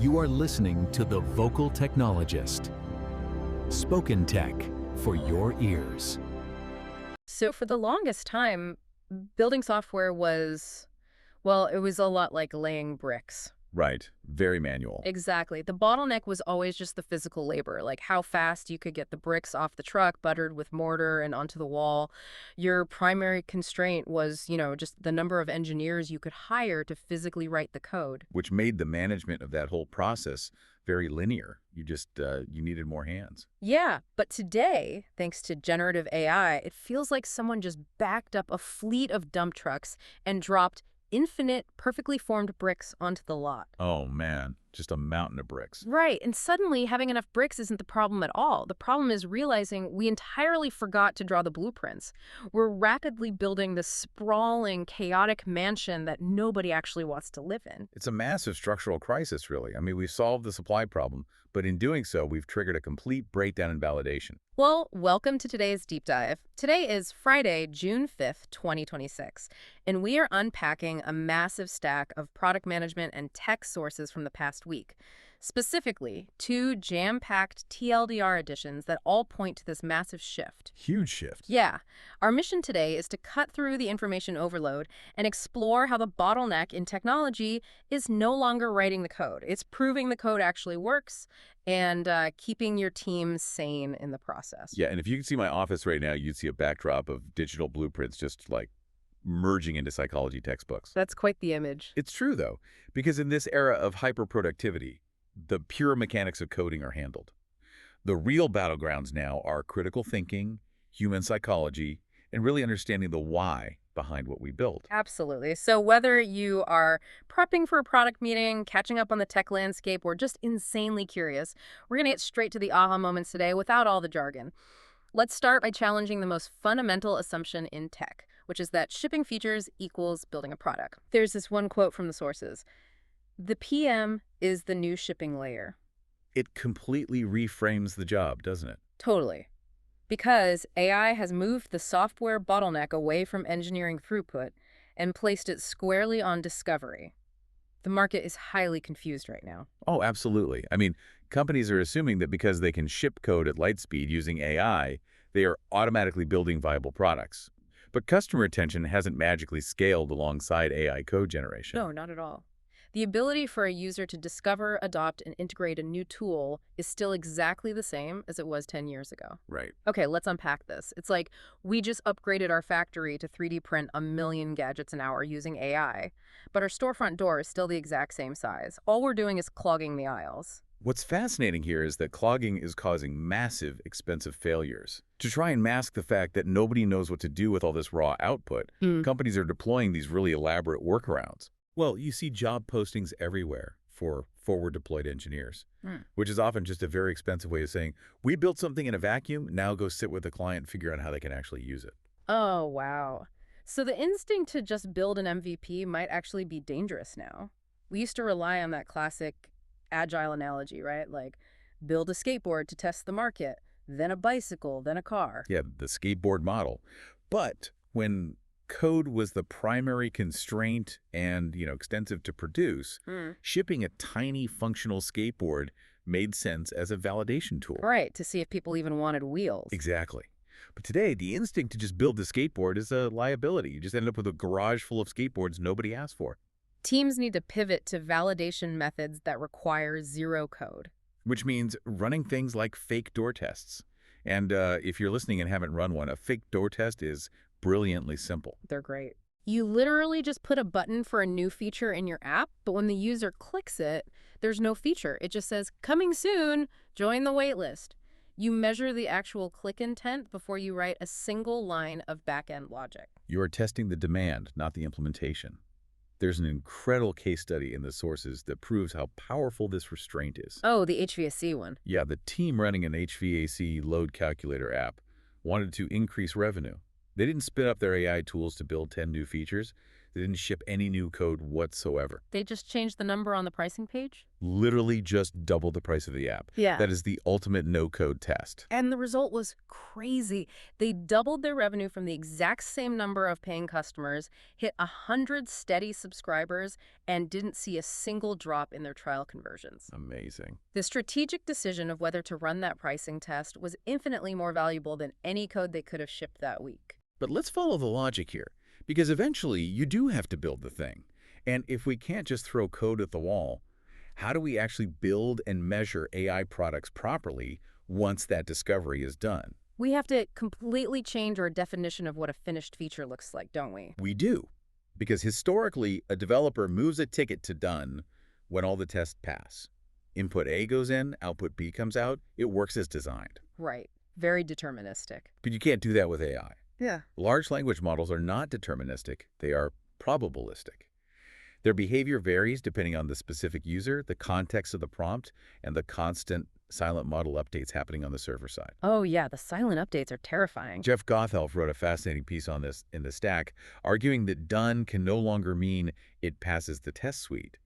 You are listening to The Vocal Technologist. Spoken tech for your ears. So for the longest time, building software was, well, it was a lot like laying bricks. Right. Very manual. Exactly. The bottleneck was always just the physical labor, like how fast you could get the bricks off the truck, buttered with mortar and onto the wall. Your primary constraint was, just the number of engineers you could hire to physically write the code. Which made the management of that whole process very linear. You needed more hands. Yeah, but today, thanks to generative AI, it feels like someone just backed up a fleet of dump trucks and dropped infinite, perfectly formed bricks onto the lot. Oh, man. Just a mountain of bricks. Right, and suddenly having enough bricks isn't the problem at all. The problem is realizing we entirely forgot to draw the blueprints. We're rapidly building this sprawling, chaotic mansion that nobody actually wants to live in. It's a massive structural crisis, really. I mean, we've solved the supply problem, but in doing so, we've triggered a complete breakdown in validation. Well, welcome to today's deep dive. Today is Friday, June 5th, 2026, and we are unpacking a massive stack of product management and tech sources from the past week. Specifically, 2 jam-packed TLDR editions that all point to this massive shift. Huge shift. Yeah. Our mission today is to cut through the information overload and explore how the bottleneck in technology is no longer writing the code. It's proving the code actually works and keeping your team sane in the process. Yeah, and if you could see my office right now, you'd see a backdrop of digital blueprints just like merging into psychology textbooks. That's quite the image. It's true, though, because in this era of hyper-productivity, the pure mechanics of coding are handled. The real battlegrounds now are critical thinking, human psychology, and really understanding the why behind what we build. Absolutely. So whether you are prepping for a product meeting, catching up on the tech landscape, or just insanely curious, we're going to get straight to the aha moments today without all the jargon. Let's start by challenging the most fundamental assumption in tech, which is that shipping features equals building a product. There's this one quote from the sources. The PM is the new shipping layer. It completely reframes the job, doesn't it? Totally. Because AI has moved the software bottleneck away from engineering throughput and placed it squarely on discovery. The market is highly confused right now. Oh, absolutely. I mean, companies are assuming that because they can ship code at light speed using AI, they are automatically building viable products. But customer attention hasn't magically scaled alongside AI code generation. No, not at all. The ability for a user to discover, adopt, and integrate a new tool is still exactly the same as it was 10 years ago. Right. Okay, let's unpack this. It's like we just upgraded our factory to 3D print a million gadgets an hour using AI, but our storefront door is still the exact same size. All we're doing is clogging the aisles. What's fascinating here is that clogging is causing massive, expensive failures. To try and mask the fact that nobody knows what to do with all this raw output, companies are deploying these really elaborate workarounds. Well, you see job postings everywhere for forward-deployed engineers, which is often just a very expensive way of saying, we built something in a vacuum, now go sit with the client and figure out how they can actually use it. Oh, wow. So the instinct to just build an MVP might actually be dangerous now. We used to rely on that classic Agile analogy, right? Like, build a skateboard to test the market, then a bicycle, then a car. Yeah, the skateboard model. But when code was the primary constraint and, extensive to produce, shipping a tiny functional skateboard made sense as a validation tool. Right, to see if people even wanted wheels. Exactly. But today, the instinct to just build the skateboard is a liability. You just end up with a garage full of skateboards nobody asked for. Teams need to pivot to validation methods that require zero code. Which means running things like fake door tests. And if you're listening and haven't run one, a fake door test is brilliantly simple. They're great. You literally just put a button for a new feature in your app, but when the user clicks it, there's no feature. It just says, coming soon, join the waitlist. You measure the actual click intent before you write a single line of back-end logic. You are testing the demand, not the implementation. There's an incredible case study in the sources that proves how powerful this restraint is. Oh, the HVAC one. Yeah, the team running an HVAC load calculator app wanted to increase revenue. They didn't spin up their AI tools to build 10 new features. They didn't ship any new code whatsoever. They just changed the number on the pricing page? Literally just double the price of the app. Yeah. That is the ultimate no-code test. And the result was crazy. They doubled their revenue from the exact same number of paying customers, hit 100 steady subscribers, and didn't see a single drop in their trial conversions. Amazing. The strategic decision of whether to run that pricing test was infinitely more valuable than any code they could have shipped that week. But let's follow the logic here, because eventually you do have to build the thing. And if we can't just throw code at the wall, how do we actually build and measure AI products properly once that discovery is done? We have to completely change our definition of what a finished feature looks like, don't we? We do, because historically, a developer moves a ticket to done when all the tests pass. Input A goes in, output B comes out. It works as designed. Right. Very deterministic. But you can't do that with AI. Yeah. Large language models are not deterministic. They are probabilistic. Their behavior varies depending on the specific user, the context of the prompt, and the constant silent model updates happening on the server side. Oh, yeah. The silent updates are terrifying. Jeff Gothelf wrote a fascinating piece on this in the Stack, arguing that done can no longer mean it passes the test suite.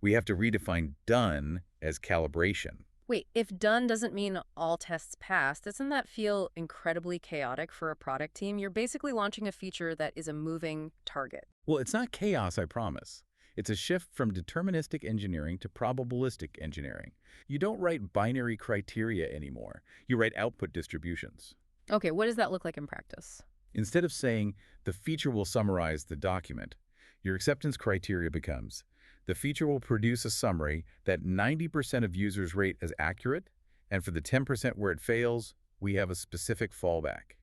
We have to redefine done as calibration. Wait, if done doesn't mean all tests pass, doesn't that feel incredibly chaotic for a product team? You're basically launching a feature that is a moving target. Well, it's not chaos, I promise. It's a shift from deterministic engineering to probabilistic engineering. You don't write binary criteria anymore. You write output distributions. Okay, what does that look like in practice? Instead of saying the feature will summarize the document, your acceptance criteria becomes the feature will produce a summary that 90% of users rate as accurate, and for the 10% where it fails, we have a specific fallback.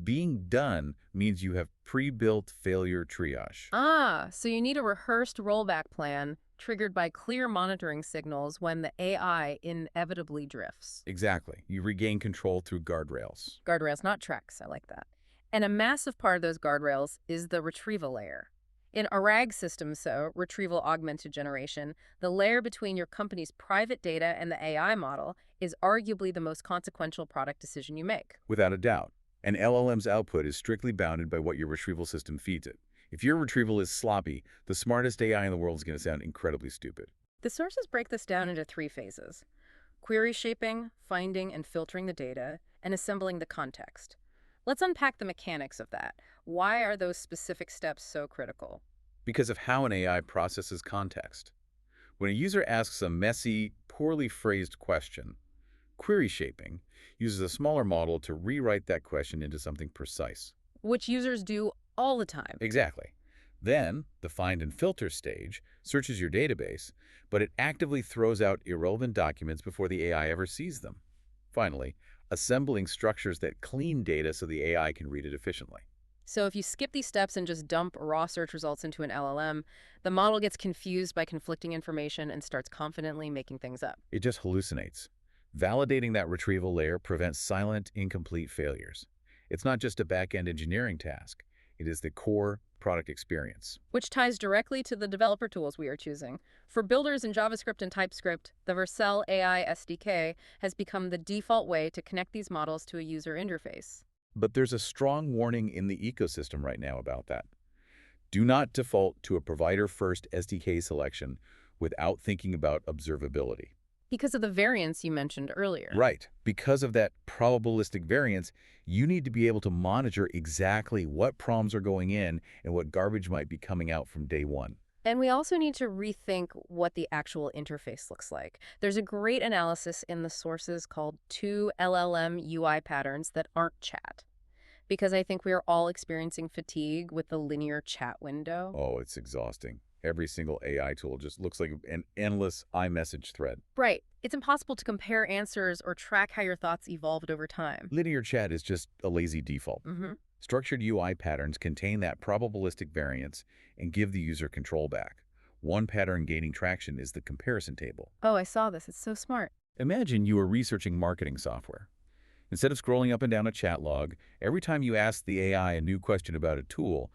Being done means you have pre-built failure triage. Ah, so you need a rehearsed rollback plan triggered by clear monitoring signals when the AI inevitably drifts. Exactly. You regain control through guardrails. Guardrails, not tracks. I like that. And a massive part of those guardrails is the retrieval layer. In a RAG system, so retrieval augmented generation, the layer between your company's private data and the AI model is arguably the most consequential product decision you make. Without a doubt. An LLM's output is strictly bounded by what your retrieval system feeds it. If your retrieval is sloppy, the smartest AI in the world is going to sound incredibly stupid. The sources break this down into 3 phases: query shaping, finding and filtering the data, and assembling the context. Let's unpack the mechanics of that. Why are those specific steps so critical? Because of how an AI processes context. When a user asks a messy, poorly phrased question, query shaping uses a smaller model to rewrite that question into something precise. Which users do all the time. Exactly. Then, the find and filter stage searches your database, but it actively throws out irrelevant documents before the AI ever sees them. Finally, assembling structures that clean data so the AI can read it efficiently. So if you skip these steps and just dump raw search results into an LLM, the model gets confused by conflicting information and starts confidently making things up. It just hallucinates. Validating that retrieval layer prevents silent, incomplete failures. It's not just a back-end engineering task. It is the core product experience. Which ties directly to the developer tools we are choosing. For builders in JavaScript and TypeScript, the Vercel AI SDK has become the default way to connect these models to a user interface. But there's a strong warning in the ecosystem right now about that. Do not default to a provider-first SDK selection without thinking about observability. Because of the variance you mentioned earlier. Right. Because of that probabilistic variance, you need to be able to monitor exactly what prompts are going in and what garbage might be coming out from day one. And we also need to rethink what the actual interface looks like. There's a great analysis in the sources called 2 LLM UI patterns that aren't chat. Because I think we are all experiencing fatigue with the linear chat window. Oh, it's exhausting. Every single AI tool just looks like an endless iMessage thread. Right. It's impossible to compare answers or track how your thoughts evolved over time. Linear chat is just a lazy default. Structured UI patterns contain that probabilistic variance and give the user control back. One pattern gaining traction is the comparison table. Oh, I saw this. It's so smart. Imagine you are researching marketing software. Instead of scrolling up and down a chat log, every time you ask the AI a new question about a tool,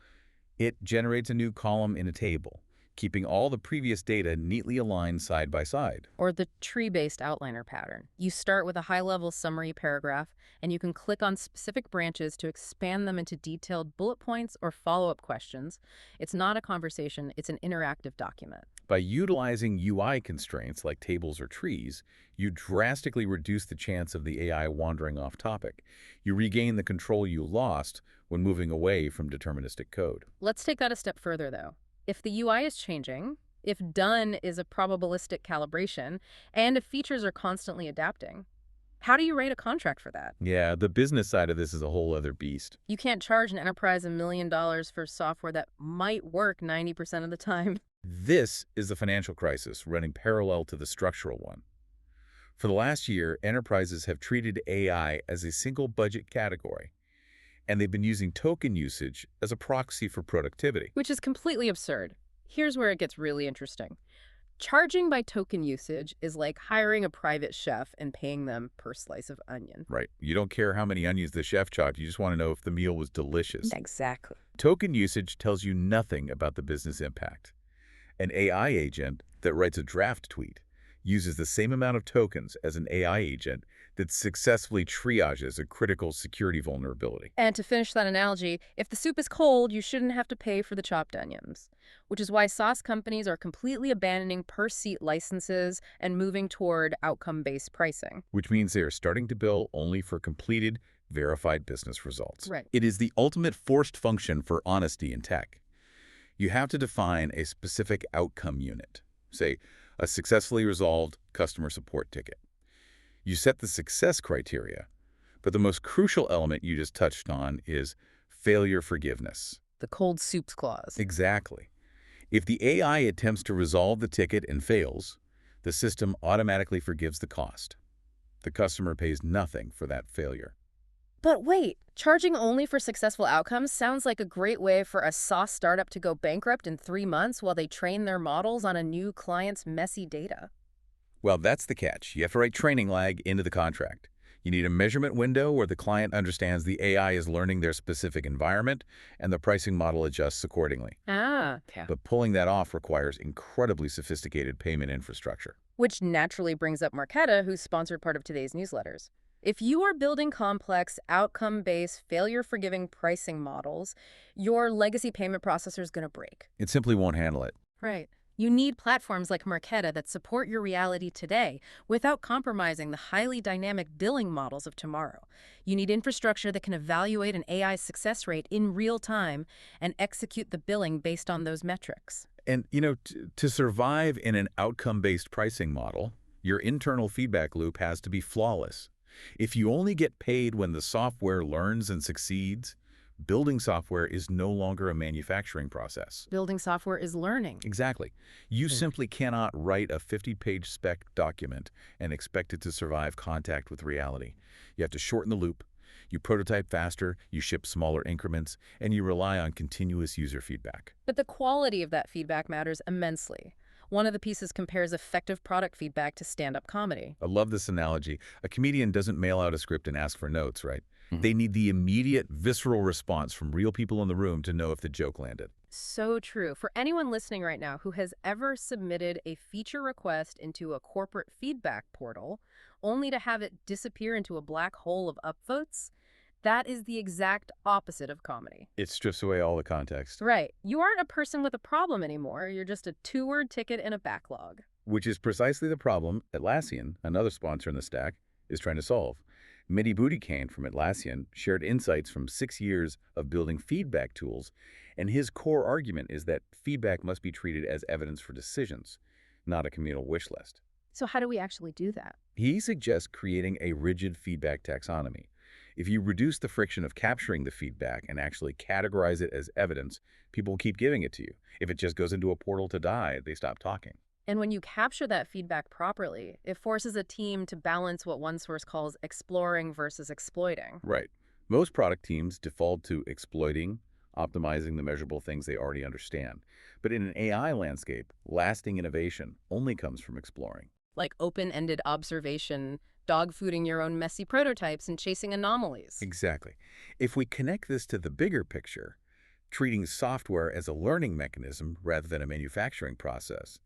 it generates a new column in a table. keeping all the previous data neatly aligned side by side. Or the tree-based outliner pattern. You start with a high-level summary paragraph, and you can click on specific branches to expand them into detailed bullet points or follow-up questions. It's not a conversation, it's an interactive document. By utilizing UI constraints like tables or trees, you drastically reduce the chance of the AI wandering off topic. You regain the control you lost when moving away from deterministic code. Let's take that a step further, though. If the UI is changing, if done is a probabilistic calibration, and if features are constantly adapting, how do you rate a contract for that? Yeah, the business side of this is a whole other beast. You can't charge an enterprise $1 million for software that might work 90% of the time. This is the financial crisis running parallel to the structural one. For the last year, enterprises have treated AI as a single budget category, and they've been using token usage as a proxy for productivity. Which is completely absurd. Here's where it gets really interesting. Charging by token usage is like hiring a private chef and paying them per slice of onion. Right. You don't care how many onions the chef chopped, you just want to know if the meal was delicious. Exactly. Token usage tells you nothing about the business impact. An AI agent that writes a draft tweet uses the same amount of tokens as an AI agent that successfully triages a critical security vulnerability. And to finish that analogy, if the soup is cold, you shouldn't have to pay for the chopped onions. Which is why sauce companies are completely abandoning per-seat licenses and moving toward outcome-based pricing. Which means they are starting to bill only for completed, verified business results. Right. It is the ultimate forced function for honesty in tech. You have to define a specific outcome unit, say, a successfully resolved customer support ticket. You set the success criteria, but the most crucial element you just touched on is failure forgiveness. The cold soups clause. Exactly. If the AI attempts to resolve the ticket and fails, the system automatically forgives the cost. The customer pays nothing for that failure. But wait, charging only for successful outcomes sounds like a great way for a sauce startup to go bankrupt in 3 months while they train their models on a new client's messy data. Well, that's the catch. You have to write training lag into the contract. You need a measurement window where the client understands the AI is learning their specific environment and the pricing model adjusts accordingly. Yeah. But pulling that off requires incredibly sophisticated payment infrastructure. Which naturally brings up Marketa, who's sponsored part of today's newsletters. If you are building complex, outcome-based, failure-forgiving pricing models, your legacy payment processor is going to break. It simply won't handle it. Right. You need platforms like Marketa that support your reality today without compromising the highly dynamic billing models of tomorrow. You need infrastructure that can evaluate an AI success rate in real time and execute the billing based on those metrics. And, to survive in an outcome-based pricing model, your internal feedback loop has to be flawless. If you only get paid when the software learns and succeeds, building software is no longer a manufacturing process. Building software is learning. Exactly. You simply cannot write a 50-page spec document and expect it to survive contact with reality. You have to shorten the loop, you prototype faster, you ship smaller increments, and you rely on continuous user feedback. But the quality of that feedback matters immensely. One of the pieces compares effective product feedback to stand-up comedy. I love this analogy. A comedian doesn't mail out a script and ask for notes, right? They need the immediate, visceral response from real people in the room to know if the joke landed. So true. For anyone listening right now who has ever submitted a feature request into a corporate feedback portal only to have it disappear into a black hole of upvotes, that is the exact opposite of comedy. It strips away all the context. Right. You aren't a person with a problem anymore. You're just a 2-word ticket in a backlog. Which is precisely the problem Atlassian, another sponsor in the stack, is trying to solve. Mehdi Boudikane from Atlassian shared insights from 6 years of building feedback tools, and his core argument is that feedback must be treated as evidence for decisions, not a communal wish list. So how do we actually do that? He suggests creating a rigid feedback taxonomy. If you reduce the friction of capturing the feedback and actually categorize it as evidence, people will keep giving it to you. If it just goes into a portal to die, they stop talking. And when you capture that feedback properly, it forces a team to balance what one source calls exploring versus exploiting. Right. Most product teams default to exploiting, optimizing the measurable things they already understand. But in an AI landscape, lasting innovation only comes from exploring. Like open-ended observation, dog-fooding your own messy prototypes, and chasing anomalies. Exactly. If we connect this to the bigger picture, Treating software as a learning mechanism rather than a manufacturing process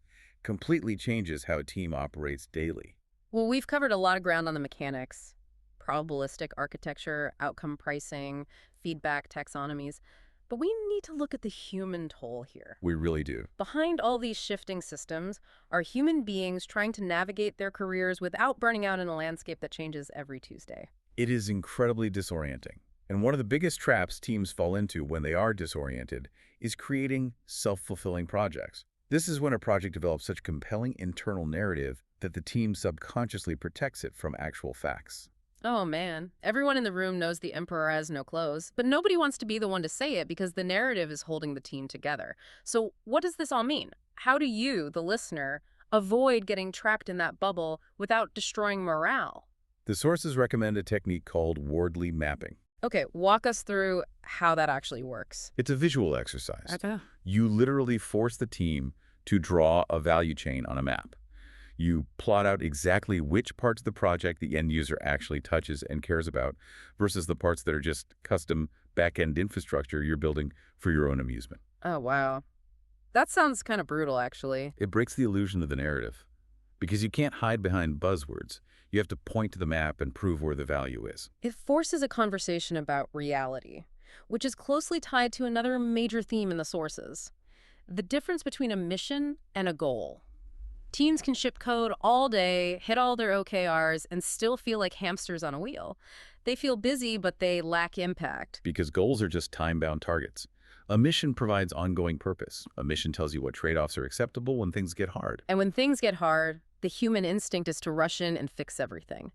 completely changes how a team operates daily. Well, we've covered a lot of ground on the mechanics, probabilistic architecture, outcome pricing, feedback taxonomies, but we need to look at the human toll here. We really do. Behind all these shifting systems are human beings trying to navigate their careers without burning out in a landscape that changes every Tuesday. It is incredibly disorienting. And one of the biggest traps teams fall into when they are disoriented is creating self-fulfilling projects. This is when a project develops such compelling internal narrative that the team subconsciously protects it from actual facts. Oh man, everyone in the room knows the emperor has no clothes, but nobody wants to be the one to say it because the narrative is holding the team together. So what does this all mean? How do you, the listener, avoid getting trapped in that bubble without destroying morale? The sources recommend a technique called wordly mapping. Okay, walk us through how that actually works. It's a visual exercise. Okay. You literally force the team to draw a value chain on a map. You plot out exactly which parts of the project the end user actually touches and cares about versus the parts that are just custom back-end infrastructure you're building for your own amusement. Oh, wow. That sounds kind of brutal, actually. It breaks the illusion of the narrative because you can't hide behind buzzwords. You have to point to the map and prove where the value is. It forces a conversation about reality, which is closely tied to another major theme in the sources: the difference between a mission and a goal. Teams can ship code all day, hit all their OKRs, and still feel like hamsters on a wheel. They feel busy, but they lack impact. Because goals are just time-bound targets. A mission provides ongoing purpose. A mission tells you what trade-offs are acceptable when things get hard. And when things get hard, the human instinct is to rush in and fix everything.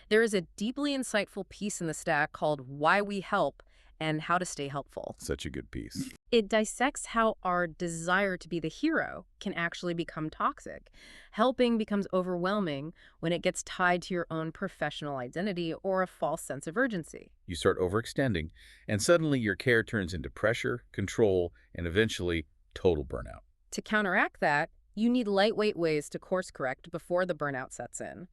There is a deeply insightful piece in the stack called Why We Help and How to Stay Helpful. Such a good piece. It dissects how our desire to be the hero can actually become toxic. Helping becomes overwhelming when it gets tied to your own professional identity or a false sense of urgency. You start overextending, and suddenly your care turns into pressure, control, and eventually total burnout. To counteract that, you need lightweight ways to course correct before the burnout sets in.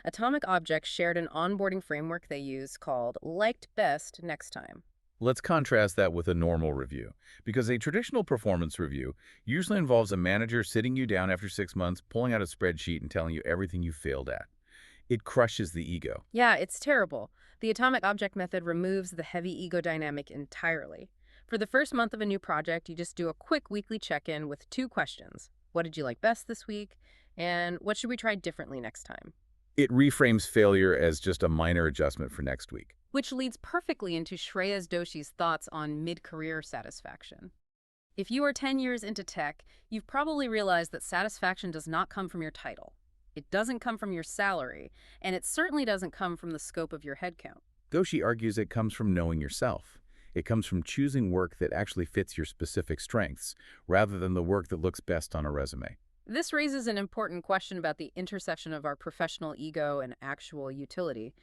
Atomic Objects shared an onboarding framework they use called Liked Best Next Time. Let's contrast that with a normal review, because a traditional performance review usually involves a manager sitting you down after 6 months, pulling out a spreadsheet and telling you everything you failed at. It crushes the ego. Yeah, it's terrible. The Atomic Object method removes the heavy ego dynamic entirely. For the first month of a new project, you just do a quick weekly check-in with 2 questions. What did you like best this week? And what should we try differently next time? It reframes failure as just a minor adjustment for next week. Which leads perfectly into Shreya Doshi's thoughts on mid-career satisfaction. If you are 10 years into tech, you've probably realized that satisfaction does not come from your title. It doesn't come from your salary, and it certainly doesn't come from the scope of your headcount. Doshi argues it comes from knowing yourself. It comes from choosing work that actually fits your specific strengths, rather than the work that looks best on a resume. This raises an important question about the intersection of our professional ego and actual utility.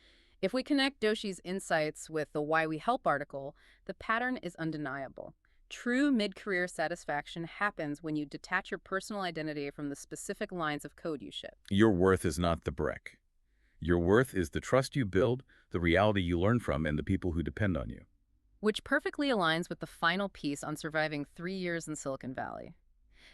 If we connect Doshi's insights with the Why We Help article, the pattern is undeniable. True mid-career satisfaction happens when you detach your personal identity from the specific lines of code you ship. Your worth is not the brick. Your worth is the trust you build, the reality you learn from, and the people who depend on you. Which perfectly aligns with the final piece on surviving 3 years in Silicon Valley.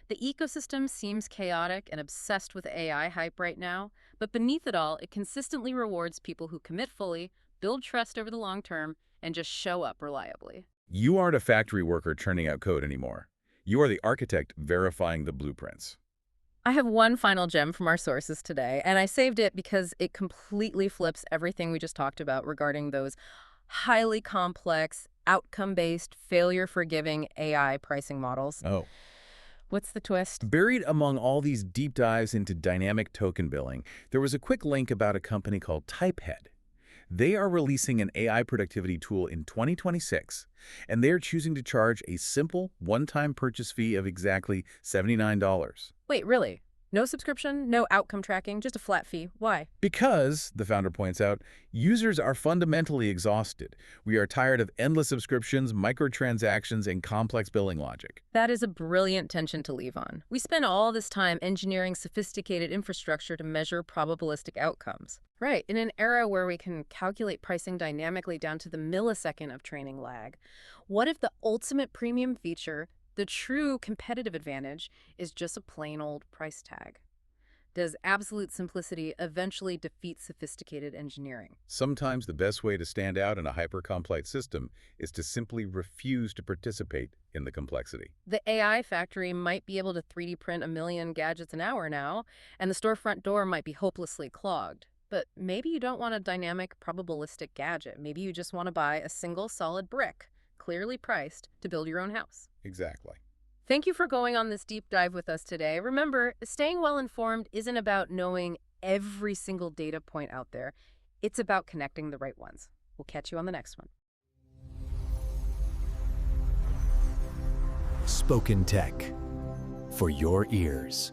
The ecosystem seems chaotic and obsessed with AI hype right now, but beneath it all, it consistently rewards people who commit fully, build trust over the long term, and just show up reliably. You aren't a factory worker churning out code anymore. You are the architect verifying the blueprints. I have one final gem from our sources today, and I saved it because it completely flips everything we just talked about regarding those highly complex, outcome-based, failure-forgiving AI pricing models. Oh. What's the twist? Buried among all these deep dives into dynamic token billing, there was a quick link about a company called Typehead. They are releasing an AI productivity tool in 2026, and they are choosing to charge a simple one-time purchase fee of exactly $79. Wait, really? No subscription, no outcome tracking, just a flat fee. Why? Because, the founder points out, users are fundamentally exhausted. We are tired of endless subscriptions, microtransactions, and complex billing logic. That is a brilliant tension to leave on. We spend all this time engineering sophisticated infrastructure to measure probabilistic outcomes. Right, in an era where we can calculate pricing dynamically down to the millisecond of training lag, what if the ultimate premium feature, the true competitive advantage, is just a plain old price tag? Does absolute simplicity eventually defeat sophisticated engineering? Sometimes the best way to stand out in a hyper-complex system is to simply refuse to participate in the complexity. The AI factory might be able to 3D print a million gadgets an hour now, and the storefront door might be hopelessly clogged. But maybe you don't want a dynamic, probabilistic gadget. Maybe you just want to buy a single solid brick, clearly priced, to build your own house. Exactly. Thank you for going on this deep dive with us today. Remember, staying well-informed isn't about knowing every single data point out there. It's about connecting the right ones. We'll catch you on the next one. Spoken Tech for your ears.